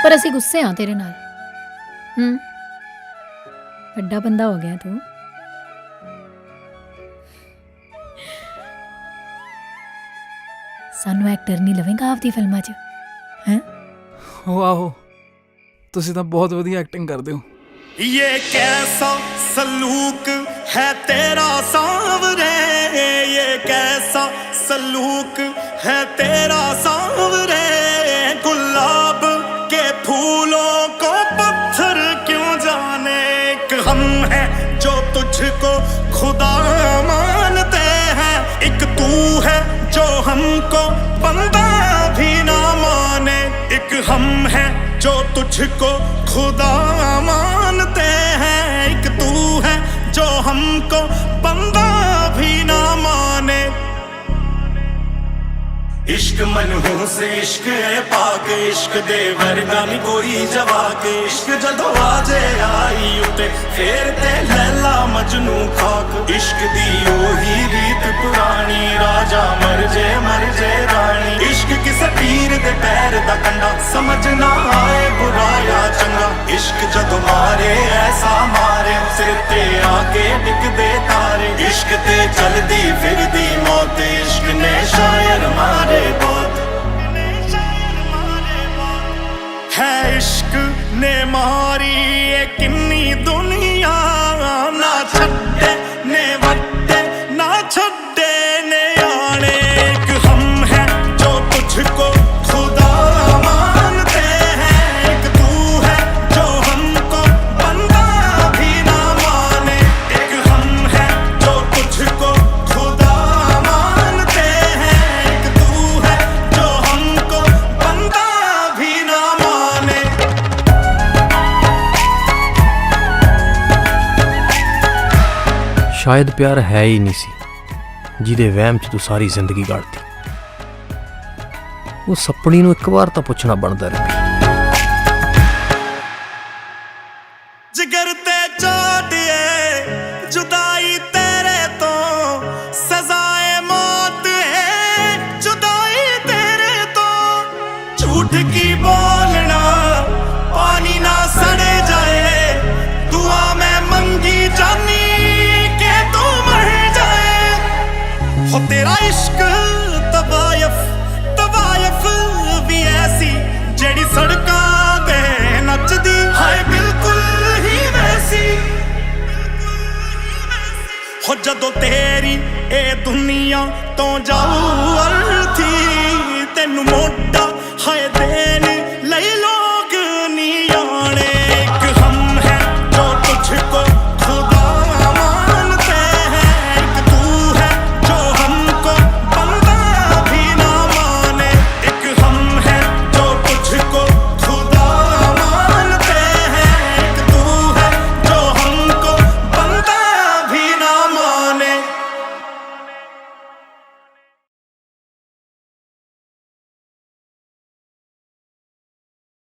पर असी गुस्से हाँ तेरे नाल। बड़ा बंदा हो गया तू। सानू एक्टर नहीं लवेगा आपदी फिल्मां च हैं? आहो तुसी तां बहुत वधिया एक्टिंग करदे हो। ये कैसा सलूक है तेरा सांवरे, ये कैसा सलूक है तेरा सांवरे, गुलाब के फूलों को पत्थर क्यों जाने। एक हम हैं जो तुझको खुदा मानते हैं, एक तू है जो हमको बंदा भी ना माने। एक हम हैं जो तुझको खुदा मानते हैं, एक तू है जो हमको बंदा भी ना माने। इश्क मनहूस इश्क है पाक, इश्क दे वर्गा नी कोई जवाक। इश्क जदों आजे आई उते फेर ते लैला मजनू खाक। इश्क दी ओही रीत पुरानी, राजा मर जे रानी। इश्क किसे पीर दे पैर दा कंडा, समझ ना आए बुरा या चंगा। इश्क जदों मारे ऐसा मारे, सिर ते आके टिकदे तारे। इश्क ते चलदी फिरदी मौत, इश्क ने शायर मारे बहुत है। इश्क ने मारी ये किन्नी दुनिया, ना छड्डे ने वड्डे ना छड्डे ने आने। एक हम हैं जो तुझको खुदा मानते हैं, एक तू है जो हमको बंदा भी ना माने। एक हम हैं जो तुझको खुदा मानते हैं, एक तू है जो हमको बंदा भी ना माने। शायद प्यार है ही नहीं सी, ਜਿਹਦੇ ਵਹਿਮ 'ਚ ਤੂੰ ਸਾਰੀ ਜ਼ਿੰਦਗੀ ਗਾੜਤੀ। ਉਹ ਸੱਪਣੀ ਨੂੰ ਇੱਕ ਵਾਰ ਤਾਂ ਪੁੱਛਣਾ ਬਣਦਾ ਰਵੀ। जिगर ते चोट है जुदाई तेरे तो, सजाए मौत है जुदाई तेरे तो। झूठ की बोलना पानी ना सड़े जाए, दुआ में मंगी जानी के तू मर जाए। हो तेरा इश्क तवायफ तवायफ भी ऐसी, जेड़ी सड़कां ते नचदी हाय बिल्कुल ही वैसी। हो जदों तेरी ए दुनिया तो जाऊ अर्थी, तेनू मोटा हाय दे